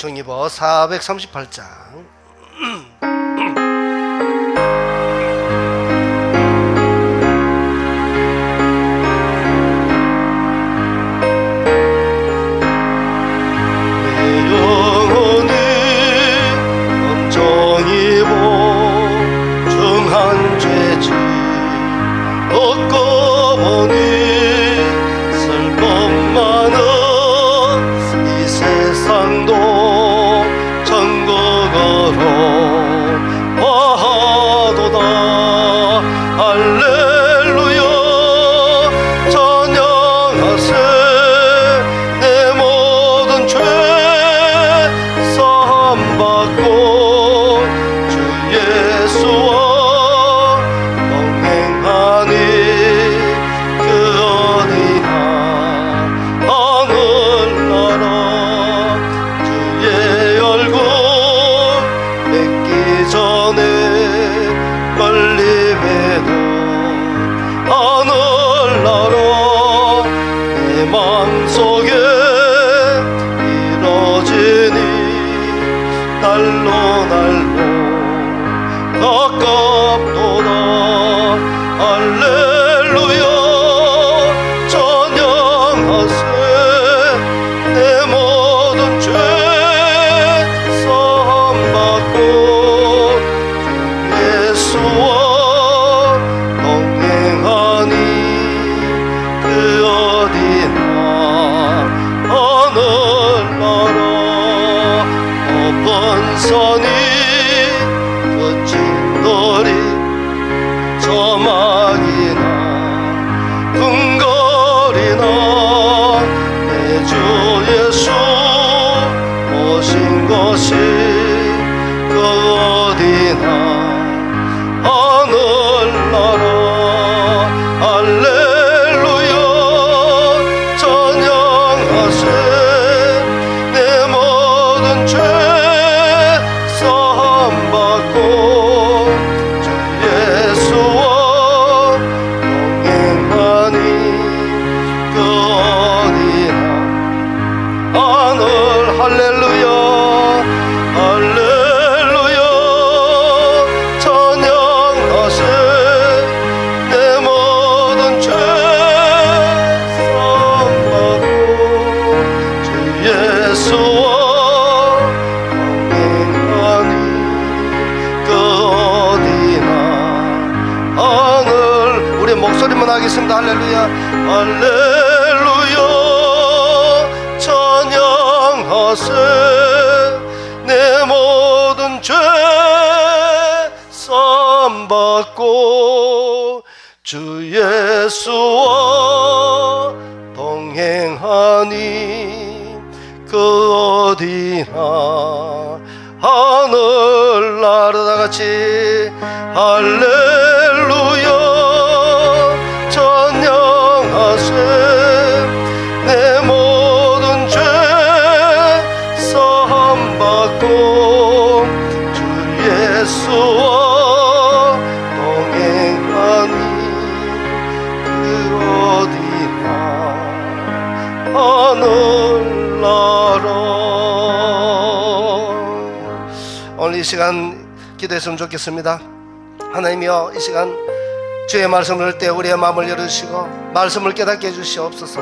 종이버 438장. 내 영혼이 검정이보 중한 죄지 얻고 보니 슬픔 많은 이 세상도 천국으로 와도다. 할렐루야 찬양하세. 내 모든 죄 사함받고 주 예수와 동행하니 그 어디나 하늘나라 주의 얼굴 뵙기 전에 멀리 봬도 하늘나라 내 마음속에 이뤄지니 날로 날로 가깝도다. 할렐루야 찬양하세. 내 모든 죄 사함받고 주 예수와 동행하니 그 어디나 하늘나라 높은 산이 거친 돌이 저막이나 궁궐이나 내 주 예수 오신 곳이 그 어디나 하늘나라. 할렐루야 찬양하세. 내 모든 죄 사함받고 주 예수와 동행하니 그 어디나 하늘. 할렐루야 할렐루야 찬양하세. 내 모든 죄 사함받고 주 예수와 동행하니 그 어디나 하늘. 우리 목소리만 하겠습니다. 할렐루야 할렐루야 찬양하세. 내 모든 죄 사함받고 주 예수와 동행하니 그 어디나 하늘나라. 다같이 할렐루야 찬양하세. 내 모든 죄 사함받고 주 예수와 동행하니 그 어디나 하늘나라. 오늘 이 시간 기도했으면 좋겠습니다. 하나님이여, 이 시간 주의 말씀을 할 때 우리의 마음을 열어주시고 말씀을 깨닫게 해주시옵소서.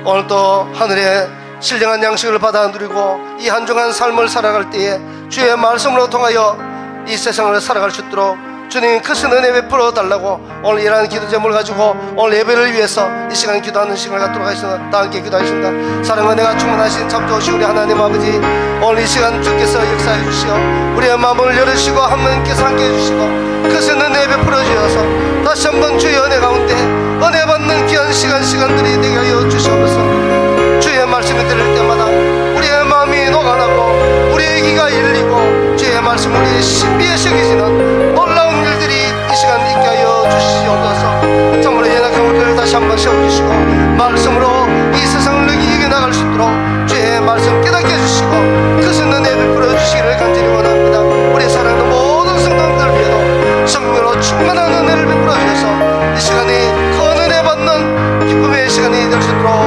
오늘도 하늘의 신령한 양식을 받아 누리고 이 한중한 삶을 살아갈 때에 주의 말씀으로 통하여 이 세상을 살아갈 수 있도록 주님 크신 은혜 베풀어 달라고 오늘 이러한 기도 제목을 가지고 오늘 예배를 위해서 이 시간 기도하는 시간을 갖도록 하겠습니다. 다 함께 기도하겠습니다. 사랑과 은혜가 충만하신 참 좋으신 우리 하나님 아버지, 오늘 이 시간 주께서 역사해 주시어 우리의 마음을 열으시고 하나님께서 함께 해주시고 크신 은혜 베풀어 주셔서 다시 한번 주의 은혜 가운데 은혜 받는 귀한 시간들이 되게 하여 주시옵소서. 주의 말씀을 들을 때마다 우리의 마음이 녹아나고 우리의 귀가 열리고 주의 말씀 우리의 신비에 새겨지는 놀라운 일들이 이 시간 있게 하여 주시옵소서. 참으로 연약한 우리를 다시 한번 세워주시고 말씀으로 이 세상을 이겨 나갈 수 있도록 주의 말씀 깨닫게 해주시고 크신 은혜 베풀어 주시기를 간절히 원합니다. 우리 사랑하는 모든 성도들 위에도 성령으로 충만한 은혜를 베풀어 주셔서 이 시간이 큰 은혜 받는 기쁨의 시간이 될 수 있도록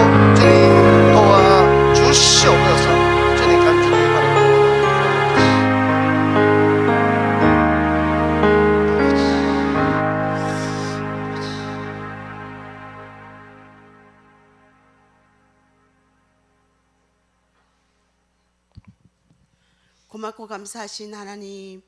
감사하신 하나님,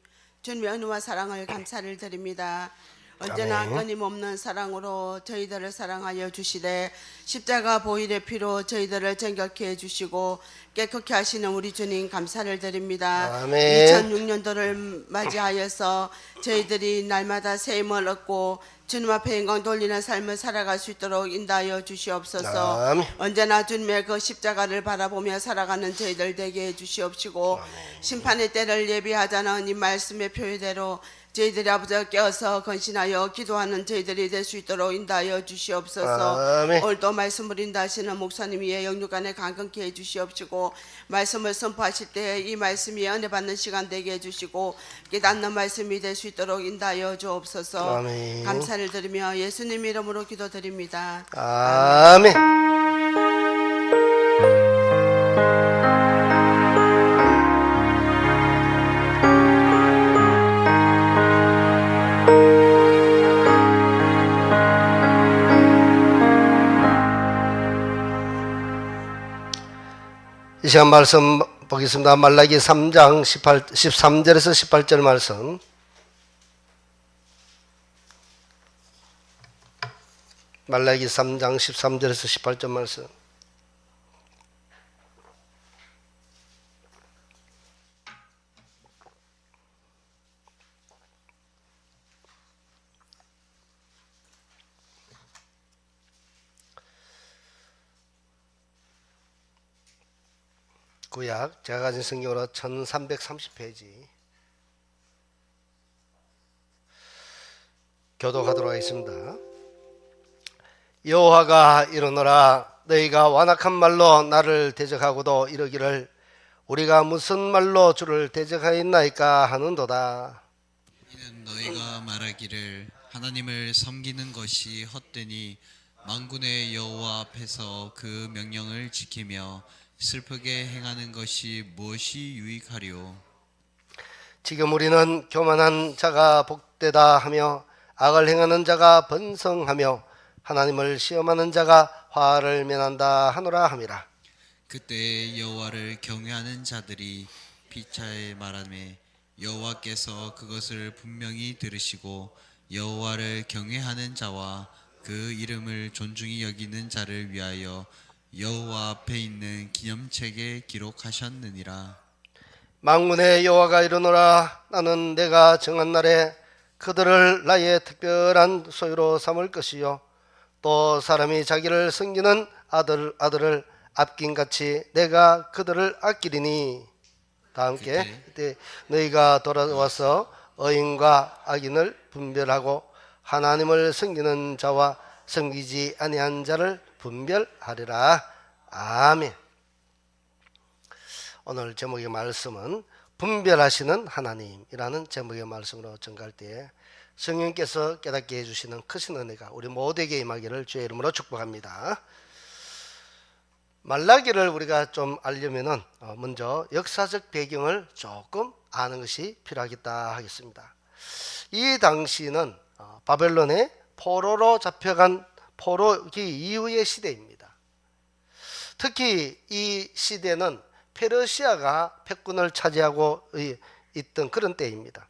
주님의 은혜와 사랑을 감사를 드립니다. 언제나 아멘. 끊임없는 사랑으로 저희들을 사랑하여 주시되 십자가 보혈의 피로 저희들을 정결케 해주시고 깨끗게 하시는 우리 주님 감사를 드립니다. 아멘. 2006년도를 맞이하여서 저희들이 날마다 새 힘을 얻고 주님 앞에 영광 돌리는 삶을 살아갈 수 있도록 인도하여 주시옵소서. 아멘. 언제나 주님의 그 십자가를 바라보며 살아가는 저희들 되게 해주시옵시고 심판의 때를 예비하자는 이 말씀의 표현대로 저희들이 아버지가 깨어서 건신하여 기도하는 저희들이 될 수 있도록 인도하여 주시옵소서. 아멘. 오늘도 말씀을 인도하시는 목사님 위에 영육간에 강건케 해주시옵시고 말씀을 선포하실 때 이 말씀이 은혜 받는 시간 되게 해주시고 깨닫는 말씀이 될 수 있도록 인도하여 주옵소서. 아멘. 감사를 드리며 예수님 이름으로 기도드립니다. 아멘. 이 시간 말씀 보겠습니다. 말라기 3장 13절에서 18절 말씀. 말라기 3장 13절에서 18절 말씀. 구약 제가 가진 성경으로 1330페이지 교독하도록 하겠습니다. 여호와가 이르노라 너희가 완악한 말로 나를 대적하고도 이르기를 우리가 무슨 말로 주를 대적하였나이까 하는도다. 이는 너희가 말하기를 하나님을 섬기는 것이 헛되니 만군의 여호와 앞에서 그 명령을 지키며 슬프게 행하는 것이 무엇이 유익하리요. 지금 우리는 교만한 자가 복되다 하며 악을 행하는 자가 번성하며 하나님을 시험하는 자가 화를 면한다 하노라 함이라. 그때 여호와를 경외하는 자들이 피차에 말하매 여호와께서 그것을 분명히 들으시고 여호와를 경외하는 자와 그 이름을 존중히 여기는 자를 위하여 여호와 앞에 있는 기념책에 기록하셨느니라. 만군의 여호와가 이르노라 나는 내가 정한 날에 그들을 나의 특별한 소유로 삼을 것이요 또 사람이 자기를 섬기는 아들을 아낀같이 내가 그들을 아끼리니. 다 함께 그때 너희가 돌아와서 의인과 악인을 분별하고 하나님을 섬기는 자와 섬기지 아니한 자를 분별하리라. 아멘. 오늘 제목의 말씀은 분별하시는 하나님이라는 제목의 말씀으로 전가할 때에 성령께서 깨닫게 해주시는 크신 은혜가 우리 모두에게 임하기를 주의 이름으로 축복합니다. 말라기를 우리가 좀 알려면은 먼저 역사적 배경을 조금 아는 것이 필요하겠다 하겠습니다. 이 당시는 바벨론의 포로로 잡혀간 포로기 이후의 시대입니다. 특히 이 시대는 페르시아가 패권을 차지하고 있던 그런 때입니다.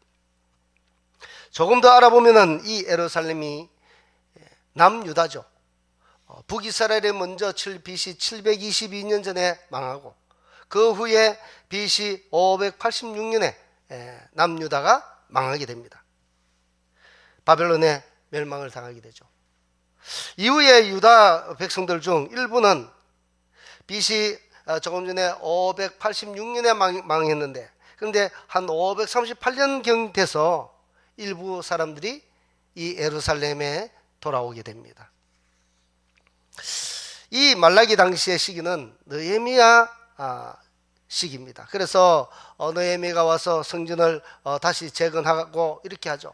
조금 더 알아보면은 이 예루살렘이 남유다죠. 북이스라엘이 먼저 BC 722년 전에 망하고 그 후에 BC 586년에 남유다가 망하게 됩니다. 바벨론의 멸망을 당하게 되죠. 이후에 유다 백성들 중 일부는 BC 조금 전에 586년에 망했는데 그런데 한 538년경 돼서 일부 사람들이 이 예루살렘에 돌아오게 됩니다. 이 말라기 당시의 시기는 느헤미야 시기입니다. 그래서 느헤미야가 와서 성전을 다시 재건하고 이렇게 하죠.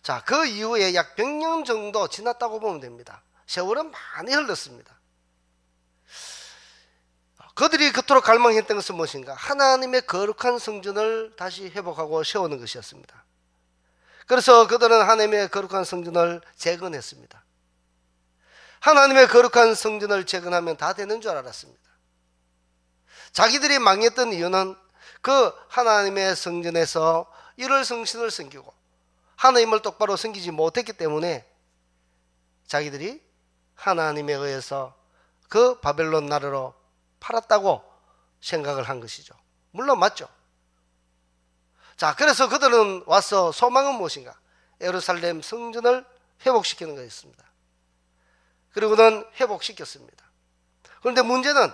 자, 그 이후에 약 100년 정도 지났다고 보면 됩니다. 세월은 많이 흘렀습니다. 그들이 그토록 갈망했던 것은 무엇인가? 하나님의 거룩한 성전을 다시 회복하고 세우는 것이었습니다. 그래서 그들은 하나님의 거룩한 성전을 재건했습니다. 하나님의 거룩한 성전을 재건하면 다 되는 줄 알았습니다. 자기들이 망했던 이유는 그 하나님의 성전에서 일월 성신을 섬기고 하나님을 똑바로 섬기지 못했기 때문에 자기들이 하나님에 의해서 그 바벨론 나라로 팔았다고 생각을 한 것이죠. 물론 맞죠. 자, 그래서 그들은 와서 소망은 무엇인가? 예루살렘 성전을 회복시키는 것이었습니다. 그리고는 회복시켰습니다. 그런데 문제는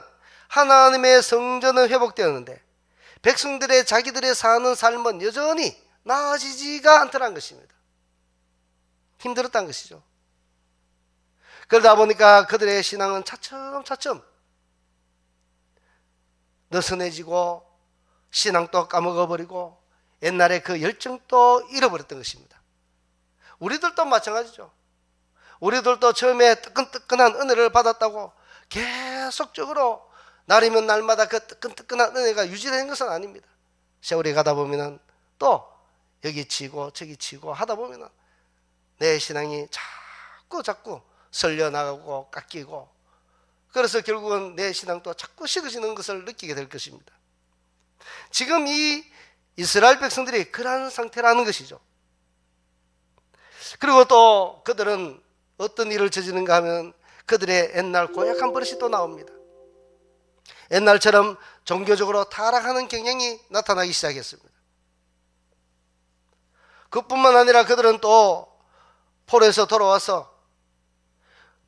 하나님의 성전은 회복되었는데 백성들의 자기들의 사는 삶은 여전히 나아지지가 않더란 것입니다. 힘들었다는 것이죠. 그러다 보니까 그들의 신앙은 차츰차츰 느슨해지고 신앙도 까먹어버리고 옛날에 그 열정도 잃어버렸던 것입니다. 우리들도 마찬가지죠. 우리들도 처음에 뜨끈뜨끈한 은혜를 받았다고 계속적으로 날이면 날마다 그 뜨끈뜨끈한 은혜가 유지되는 것은 아닙니다. 세월이 가다 보면은 또 여기 치고 저기 치고 하다 보면은 내 신앙이 자꾸 설려나가고 깎이고, 그래서 결국은 내 신앙도 자꾸 식어지는 것을 느끼게 될 것입니다. 지금 이 이스라엘 백성들이 그러한 상태라는 것이죠. 그리고 또 그들은 어떤 일을 저지르는가 하면 그들의 옛날 고약한 버릇이 또 나옵니다. 옛날처럼 종교적으로 타락하는 경향이 나타나기 시작했습니다. 그뿐만 아니라 그들은 또 포로에서 돌아와서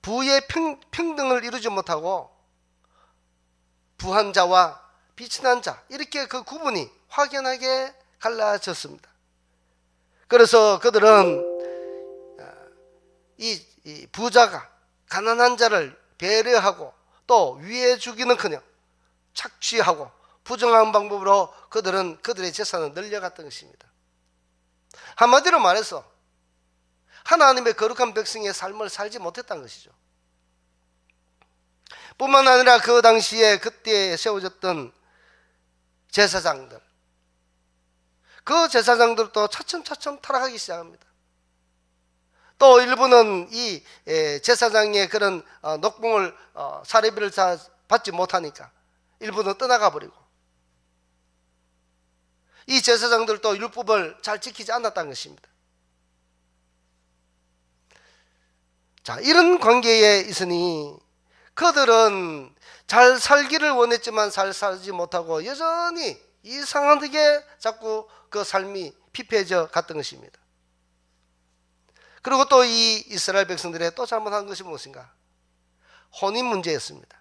부의 평등을 이루지 못하고 부한 자와 비천한 자, 이렇게 그 구분이 확연하게 갈라졌습니다. 그래서 그들은 이 부자가 가난한 자를 배려하고 또 위해 주기는커녕 착취하고 부정한 방법으로 그들은 그들의 재산을 늘려갔던 것입니다. 한마디로 말해서 하나님의 거룩한 백성의 삶을 살지 못했다는 것이죠. 뿐만 아니라 그 당시에 그때 세워졌던 제사장들, 그 제사장들도 차츰차츰 타락하기 시작합니다. 또 일부는 이 제사장의 그런 녹봉을 사례비를 받지 못하니까 일부는 떠나가 버리고, 이 제사장들도 율법을 잘 지키지 않았다는 것입니다. 자, 이런 관계에 있으니 그들은 잘 살기를 원했지만 잘 살지 못하고 여전히 이상하게 자꾸 그 삶이 피폐해져 갔던 것입니다. 그리고 또 이 이스라엘 백성들의 또 잘못한 것이 무엇인가? 혼인 문제였습니다.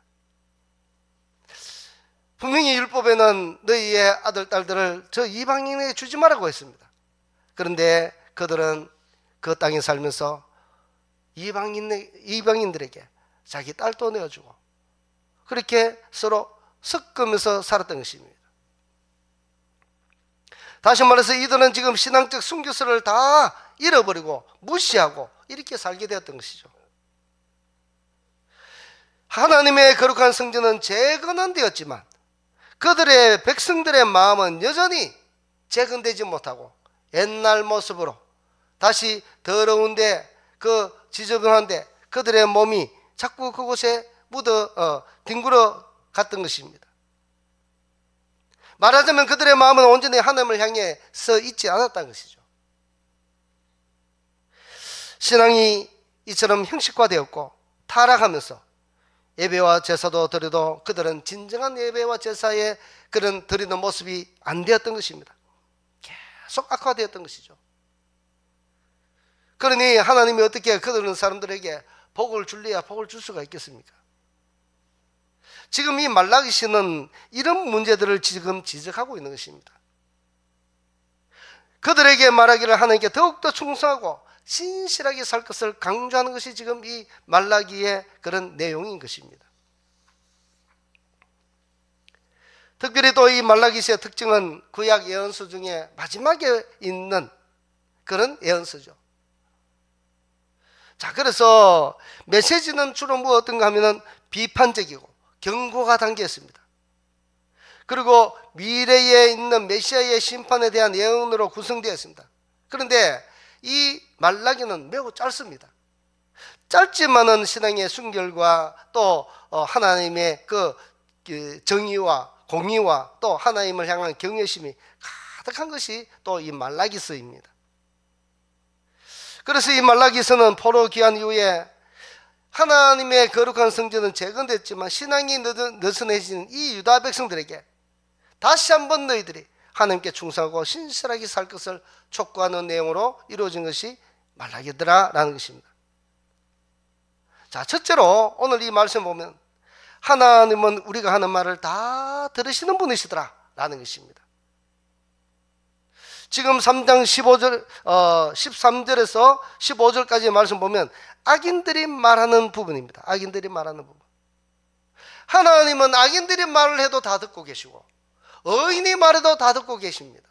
분명히 율법에는 너희의 아들, 딸들을 저 이방인에게 주지 말라고 했습니다. 그런데 그들은 그 땅에 살면서 이방인들에게 자기 딸도 내어주고 그렇게 서로 섞으면서 살았던 것입니다. 다시 말해서 이들은 지금 신앙적 순교서를 다 잃어버리고 무시하고 이렇게 살게 되었던 것이죠. 하나님의 거룩한 성전은 재건되었지만 그들의 백성들의 마음은 여전히 재건되지 못하고 옛날 모습으로 다시 더러운데 그 지저분한데 그들의 몸이 자꾸 그곳에 뒹굴어 갔던 것입니다. 말하자면 그들의 마음은 온전히 하나님을 향해 서 있지 않았다는 것이죠. 신앙이 이처럼 형식화되었고 타락하면서 예배와 제사도 드려도 그들은 진정한 예배와 제사의 그런 드리는 모습이 안 되었던 것입니다. 계속 악화되었던 것이죠. 그러니 하나님이 어떻게 그들은 사람들에게 복을 줄래야 복을 줄 수가 있겠습니까? 지금 이 말라기 시는 이런 문제들을 지금 지적하고 있는 것입니다. 그들에게 말하기를 하나님께 더욱더 충성하고 신실하게 살 것을 강조하는 것이 지금 이 말라기의 그런 내용인 것입니다. 특별히 또 이 말라기시의 특징은 구약 예언서 중에 마지막에 있는 그런 예언서죠. 자, 그래서 메시지는 주로 어떤가 하면은 비판적이고 경고가 담겨 있습니다. 그리고 미래에 있는 메시아의 심판에 대한 예언으로 구성되어 있습니다. 그런데 이 말라기는 매우 짧습니다. 짧지만은 신앙의 순결과 또 하나님의 그 정의와 공의와 또 하나님을 향한 경외심이 가득한 것이 또 이 말라기서입니다. 그래서 이 말라기서는 포로 귀환 이후에 하나님의 거룩한 성전은 재건됐지만 신앙이 느슨해진 이 유다 백성들에게 다시 한번 너희들이 하나님께 충성하고 신실하게 살 것을 촉구하는 내용으로 이루어진 것이 말라기더라 라는 것입니다. 자, 첫째로 오늘 이 말씀 보면 하나님은 우리가 하는 말을 다 들으시는 분이시더라 라는 것입니다. 지금 3장 13절에서 15절까지의 말씀 보면 악인들이 말하는 부분입니다. 악인들이 말하는 부분. 하나님은 악인들이 말을 해도 다 듣고 계시고 의인이 말해도 다 듣고 계십니다.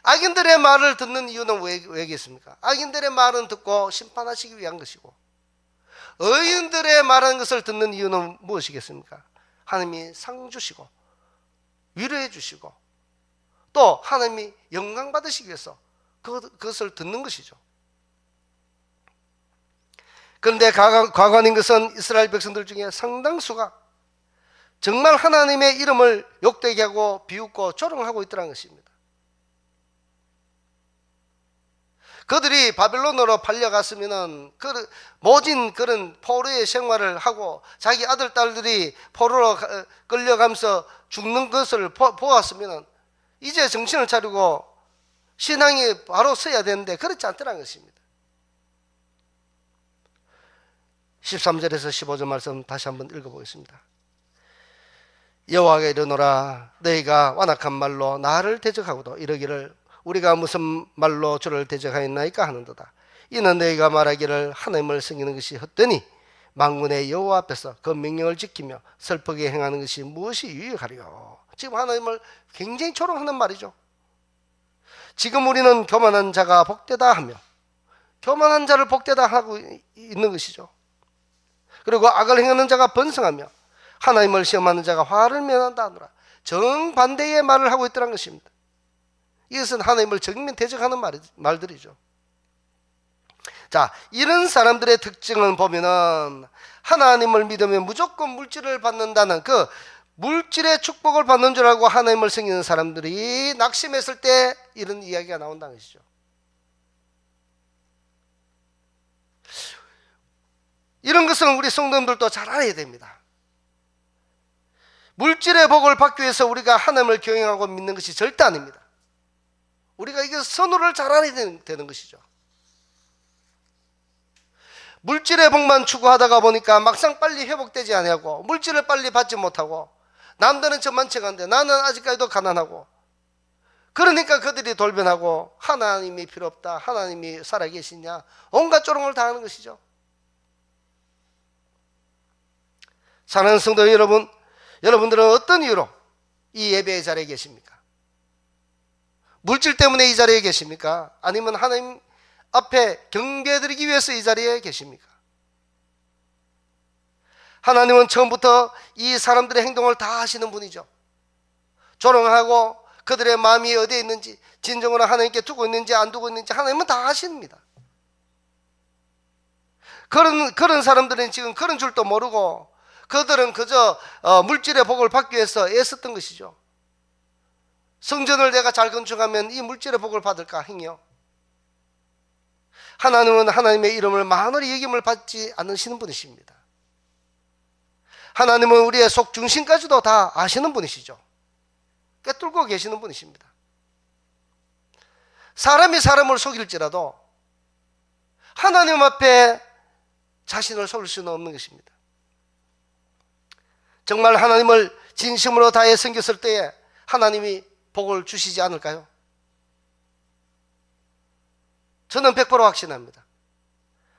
악인들의 말을 듣는 이유는 왜겠습니까? 악인들의 말은 듣고 심판하시기 위한 것이고 의인들의 말하는 것을 듣는 이유는 무엇이겠습니까? 하나님이 상 주시고 위로해 주시고 또 하나님이 영광 받으시기 위해서 그것을 듣는 것이죠. 그런데 과관인 것은 이스라엘 백성들 중에 상당수가 정말 하나님의 이름을 욕되게 하고 비웃고 조롱하고 있더라는 것입니다. 그들이 바벨론으로 팔려갔으면 모진 그런 포로의 생활을 하고 자기 아들 딸들이 포로로 끌려가면서 죽는 것을 보았으면 이제 정신을 차리고 신앙이 바로 서야 되는데 그렇지 않더라는 것입니다. 13절에서 15절 말씀 다시 한번 읽어보겠습니다. 여호와가 이르노라 너희가 완악한 말로 나를 대적하고도 이러기를 우리가 무슨 말로 주를 대적하였나이까 하는도다. 이는 너희가 말하기를 하나님을 섬기는 것이 헛되니 만군의 여호와 앞에서 그 명령을 지키며 슬프게 행하는 것이 무엇이 유익하리요. 지금 하나님을 굉장히 조롱하는 말이죠. 지금 우리는 교만한 자가 복되다 하며 교만한 자를 복되다 하고 있는 것이죠. 그리고 악을 행하는 자가 번성하며 하나님을 시험하는 자가 화를 면한다 하노라. 정반대의 말을 하고 있더란 것입니다. 이것은 하나님을 정면 대적하는 말들이죠. 자, 이런 사람들의 특징을 보면은 하나님을 믿으면 무조건 물질을 받는다는 그 물질의 축복을 받는 줄 알고 하나님을 섬기는 사람들이 낙심했을 때 이런 이야기가 나온다는 것이죠. 이런 것은 우리 성도님들도 잘 알아야 됩니다. 물질의 복을 받기 위해서 우리가 하나님을 경외하고 믿는 것이 절대 아닙니다. 우리가 이게 선호를 잘 알아야 되는 것이죠. 물질의 복만 추구하다가 보니까 막상 빨리 회복되지 않고 물질을 빨리 받지 못하고 남들은 저만치간데 나는 아직까지도 가난하고 그러니까 그들이 돌변하고 하나님이 필요 없다, 하나님이 살아계시냐 온갖 조롱을 다 하는 것이죠. 사랑하는 성도 여러분, 여러분들은 어떤 이유로 이 예배의 자리에 계십니까? 물질 때문에 이 자리에 계십니까? 아니면 하나님 앞에 경배드리기 위해서 이 자리에 계십니까? 하나님은 처음부터 이 사람들의 행동을 다 아시는 분이죠. 조롱하고 그들의 마음이 어디에 있는지 진정으로 하나님께 두고 있는지 안 두고 있는지 하나님은 다 아십니다. 그런 사람들은 지금 그런 줄도 모르고 그들은 그저 물질의 복을 받기 위해서 애썼던 것이죠. 성전을 내가 잘 건축하면 이 물질의 복을 받을까 행여. 하나님은 하나님의 이름을 만월히 여김을 받지 않으시는 분이십니다. 하나님은 우리의 속 중심까지도 다 아시는 분이시죠. 꿰뚫고 계시는 분이십니다. 사람이 사람을 속일지라도 하나님 앞에 자신을 속일 수는 없는 것입니다. 정말 하나님을 진심으로 다해 섬겼을 때에 하나님이 복을 주시지 않을까요? 저는 100% 확신합니다.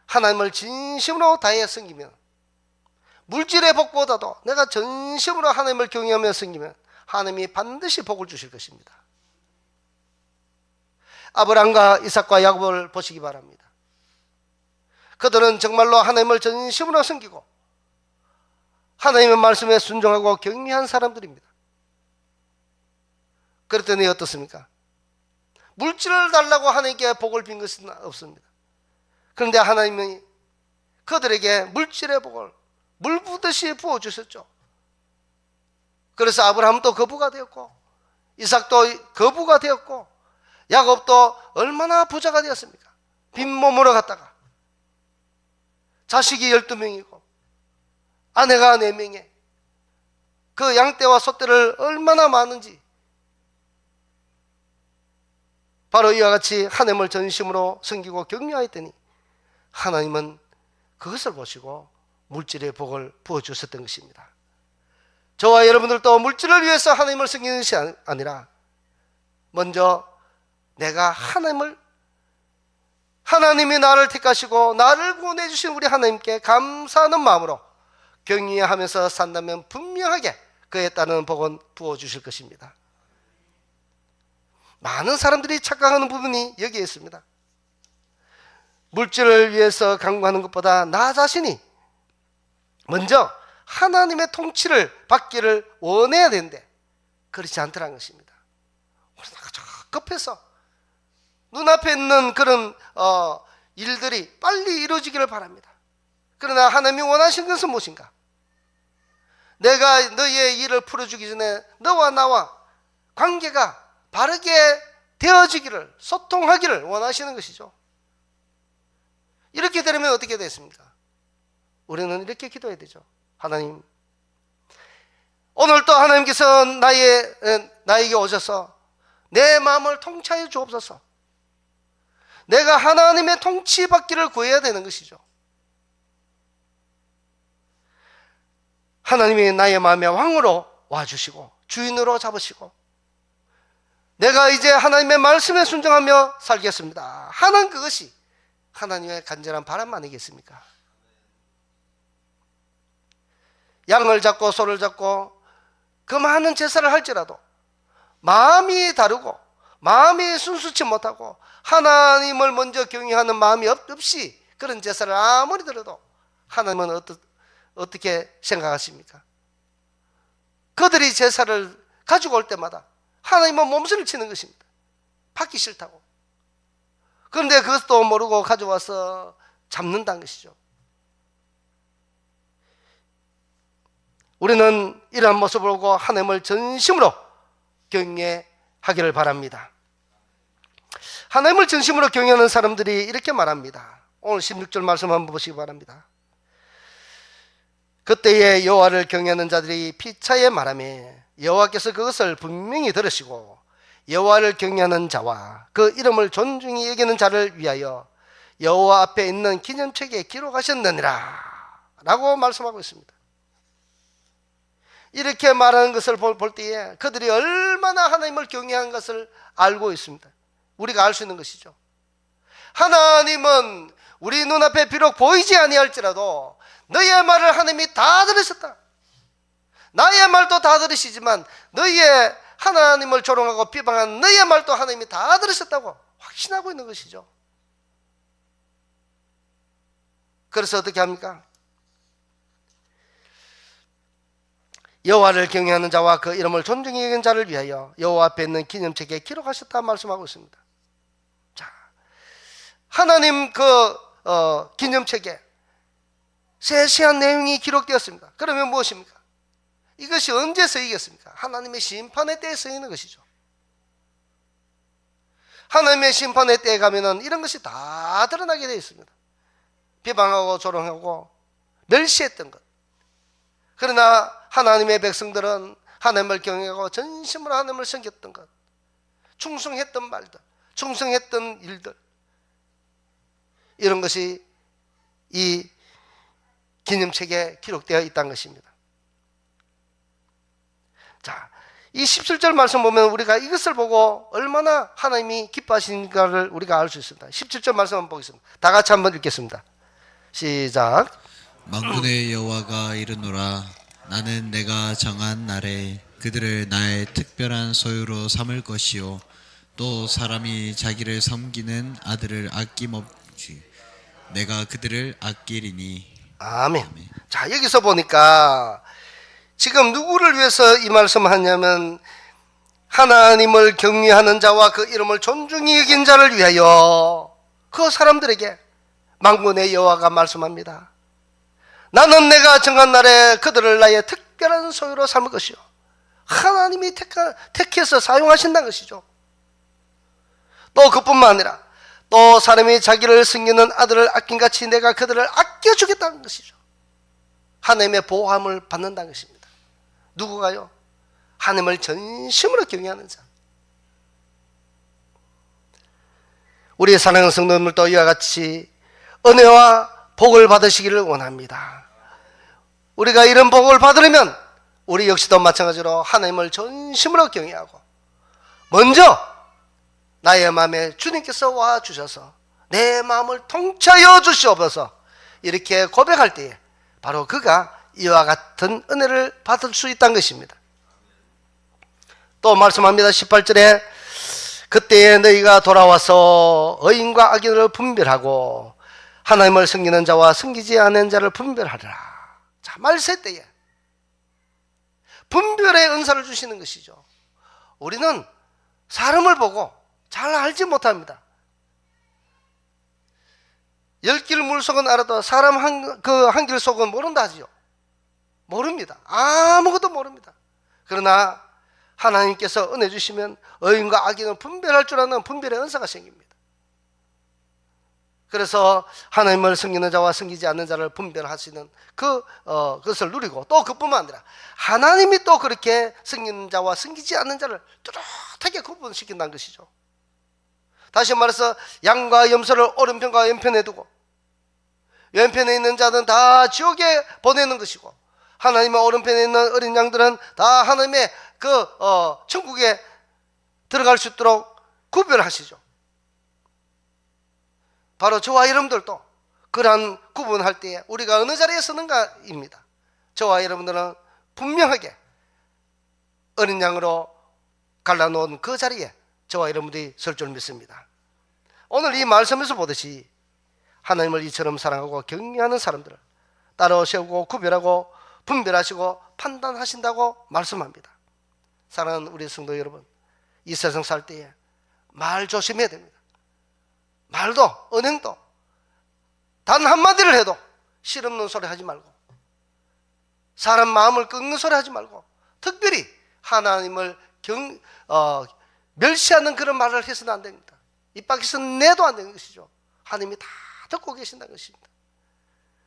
하나님을 진심으로 다해 섬기면 물질의 복보다도 내가 전심으로 하나님을 경외하며 섬기면 하나님이 반드시 복을 주실 것입니다. 아브라함과 이삭과 야곱을 보시기 바랍니다. 그들은 정말로 하나님을 전심으로 섬기고 하나님의 말씀에 순종하고 경외한 사람들입니다. 그랬더니 어떻습니까? 물질을 달라고 하나님께 복을 빈 것은 없습니다. 그런데 하나님이 그들에게 물질의 복을 물 부듯이 부어주셨죠. 그래서 아브라함도 거부가 되었고 이삭도 거부가 되었고 야곱도 얼마나 부자가 되었습니까? 빈몸으로 갔다가 자식이 12명이고 아내가 4명에 그 양떼와 소떼를 얼마나 많은지 바로 이와 같이 하나님을 전심으로 섬기고 경외하였더니 하나님은 그것을 보시고 물질의 복을 부어주셨던 것입니다. 저와 여러분들도 물질을 위해서 하나님을 섬기는 것이 아니라 먼저 내가 하나님이 나를 택하시고 나를 구원해 주신 우리 하나님께 감사하는 마음으로 경외하면서 산다면 분명하게 그에 따르는 복은 부어주실 것입니다. 많은 사람들이 착각하는 부분이 여기에 있습니다. 물질을 위해서 강구하는 것보다 나 자신이 먼저 하나님의 통치를 받기를 원해야 되는데 그렇지 않더라는 것입니다. 우리가 급해서 눈앞에 있는 그런 일들이 빨리 이루어지기를 바랍니다. 그러나 하나님이 원하시는 것은 무엇인가? 내가 너의 일을 풀어주기 전에 너와 나와 관계가 바르게 되어지기를, 소통하기를 원하시는 것이죠. 이렇게 되려면 어떻게 됐습니까? 우리는 이렇게 기도해야 되죠. 하나님, 오늘도 하나님께서 나에게 오셔서 내 마음을 통치하여 주옵소서. 내가 하나님의 통치받기를 구해야 되는 것이죠. 하나님이 나의 마음의 왕으로 와주시고 주인으로 잡으시고 내가 이제 하나님의 말씀에 순종하며 살겠습니다 하는 그것이 하나님의 간절한 바람 아니겠습니까? 양을 잡고 소를 잡고 그 많은 제사를 할지라도 마음이 다르고 마음이 순수치 못하고 하나님을 먼저 경외하는 마음이 없이 그런 제사를 아무리 들어도 하나님은 어떻게 생각하십니까? 그들이 제사를 가지고 올 때마다 하나님은 몸서리를 치는 것입니다. 받기 싫다고. 그런데 그것도 모르고 가져와서 잡는다는 것이죠. 우리는 이러한 모습을 보고 하나님을 전심으로 경외하기를 바랍니다. 하나님을 전심으로 경외하는 사람들이 이렇게 말합니다. 오늘 16절 말씀 한번 보시기 바랍니다. 그때에 여호와를 경외하는 자들이 피차에 말하며 여호와께서 그것을 분명히 들으시고 여호와를 경외하는 자와 그 이름을 존중히 여기는 자를 위하여 여호와 앞에 있는 기념책에 기록하셨느니라 라고 말씀하고 있습니다. 이렇게 말하는 것을 볼 때에 그들이 얼마나 하나님을 경외한 것을 알고 있습니다. 우리가 알 수 있는 것이죠. 하나님은 우리 눈앞에 비록 보이지 아니할지라도 너의 말을 하나님이 다 들으셨다. 나의 말도 다 들으시지만 너의 하나님을 조롱하고 비방한 너의 말도 하나님이 다 들으셨다고 확신하고 있는 것이죠. 그래서 어떻게 합니까? 여호와를 경외하는 자와 그 이름을 존중히 여기는 자를 위하여 여호와 앞에 있는 기념책에 기록하셨다 말씀하고 있습니다. 자, 하나님 기념책에 세세한 내용이 기록되었습니다. 그러면 무엇입니까? 이것이 언제 쓰이겠습니까? 하나님의 심판의 때에 쓰이는 것이죠. 하나님의 심판의 때에 가면은 이런 것이 다 드러나게 되어 있습니다. 비방하고 조롱하고 멸시했던 것. 그러나 하나님의 백성들은 하나님을 경외하고 전심으로 하나님을 섬겼던 것, 충성했던 말들, 충성했던 일들, 이런 것이 이 기념책에 기록되어 있다는 것입니다. 자, 이 17절 말씀 보면 우리가 이것을 보고 얼마나 하나님이 기뻐하시는가를 우리가 알 수 있습니다. 17절 말씀 한번 보겠습니다. 다 같이 한번 읽겠습니다. 시작. 만군의 여호와가 이르노라 나는 내가 정한 날에 그들을 나의 특별한 소유로 삼을 것이요 또 사람이 자기를 섬기는 아들을 아낌없이 내가 그들을 아끼리니. 아멘. 자, 여기서 보니까 지금 누구를 위해서 이 말씀을 하냐면 하나님을 경외하는 자와 그 이름을 존중히 여긴 자를 위하여 그 사람들에게 만군의 여호와가 말씀합니다. 나는 내가 정한 날에 그들을 나의 특별한 소유로 삼을 것이요 하나님이 택해서 사용하신다는 것이죠. 또 그뿐만 아니라 또 사람이 자기를 섬기는 아들을 아낀같이 내가 그들을 아껴주겠다는 것이죠. 하나님의 보호함을 받는다는 것입니다. 누구가요? 하나님을 전심으로 경외하는 자. 우리 사랑하는 성도님들도 이와 같이 은혜와 복을 받으시기를 원합니다. 우리가 이런 복을 받으려면 우리 역시도 마찬가지로 하나님을 전심으로 경외하고 먼저 나의 마음에 주님께서 와 주셔서 내 마음을 통치하여 주시옵소서 이렇게 고백할 때에 바로 그가 이와 같은 은혜를 받을 수 있다는 것입니다. 또 말씀합니다. 18절에 그때에 너희가 돌아와서 의인과 악인을 분별하고 하나님을 섬기는 자와 섬기지 않는 자를 분별하리라. 자, 말세 때에 분별의 은사를 주시는 것이죠. 우리는 사람을 보고 잘 알지 못합니다. 10길 물속은 알아도 사람 한 길 속은 모른다 하지요. 모릅니다. 아무것도 모릅니다. 그러나 하나님께서 은혜 주시면 의인과 악인은 분별할 줄 아는 분별의 은사가 생깁니다. 그래서 하나님을 섬기는 자와 섬기지 않는 자를 분별하시는 그것을 누리고 또 그뿐만 아니라 하나님이 또 그렇게 섬기는 자와 섬기지 않는 자를 뚜렷하게 구분시킨다는 것이죠. 다시 말해서 양과 염소를 오른편과 왼편에 두고 왼편에 있는 자는 다 지옥에 보내는 것이고 하나님의 오른편에 있는 어린 양들은 다 하나님의 천국에 들어갈 수 있도록 구별하시죠. 바로 저와 여러분들도 그러한 구분할 때에 우리가 어느 자리에 서는가입니다. 저와 여러분들은 분명하게 어린 양으로 갈라놓은 그 자리에 저와 여러분들이 설 줄 믿습니다. 오늘 이 말씀에서 보듯이 하나님을 이처럼 사랑하고 경외하는 사람들을 따로 세우고 구별하고 분별하시고 판단하신다고 말씀합니다. 사랑하는 우리 성도 여러분, 이 세상 살 때에 말 조심해야 됩니다. 말도 언행도 단 한마디를 해도 실없는 소리 하지 말고 사람 마음을 꺾는 소리 하지 말고 특별히 하나님을 멸시하는 그런 말을 해서는 안 됩니다. 입 밖에서 내도 안 되는 것이죠. 하나님이 다 듣고 계신다는 것입니다.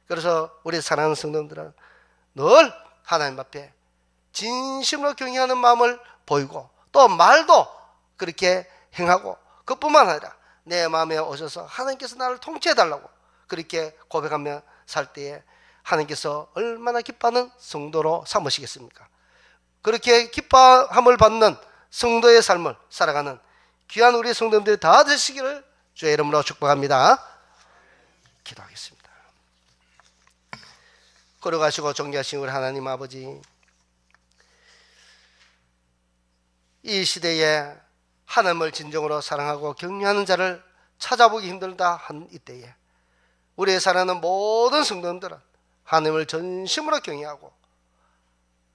그래서 우리 사랑하는 성도들은 늘 하나님 앞에 진심으로 경외하는 마음을 보이고 또 말도 그렇게 행하고 그뿐만 아니라 내 마음에 오셔서 하나님께서 나를 통치해달라고 그렇게 고백하며 살 때에 하나님께서 얼마나 기뻐하는 성도로 삼으시겠습니까? 그렇게 기뻐함을 받는 성도의 삶을 살아가는 귀한 우리 성도님들이 다 되시기를 주의 이름으로 축복합니다. 기도하겠습니다. 걸어가시고 존귀하신 우리 하나님 아버지, 이 시대에 하나님을 진정으로 사랑하고 경외하는 자를 찾아보기 힘들다 한 이때에 우리의 사랑하는 모든 성도님들은 하나님을 전심으로 경외하고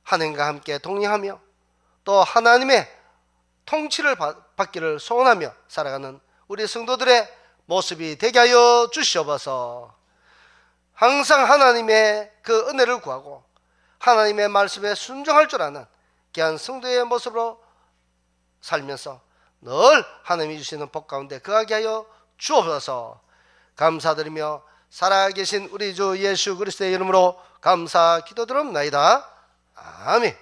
하나님과 함께 동행하며 또 하나님의 통치를 받기를 소원하며 살아가는 우리 성도들의 모습이 되게 하여 주시옵소서. 항상 하나님의 그 은혜를 구하고 하나님의 말씀에 순종할 줄 아는 귀한 성도의 모습으로 살면서 늘 하나님이 주시는 복 가운데 거하게 하여 주옵소서. 감사드리며 살아계신 우리 주 예수 그리스도의 이름으로 감사 기도드립나이다. 아멘.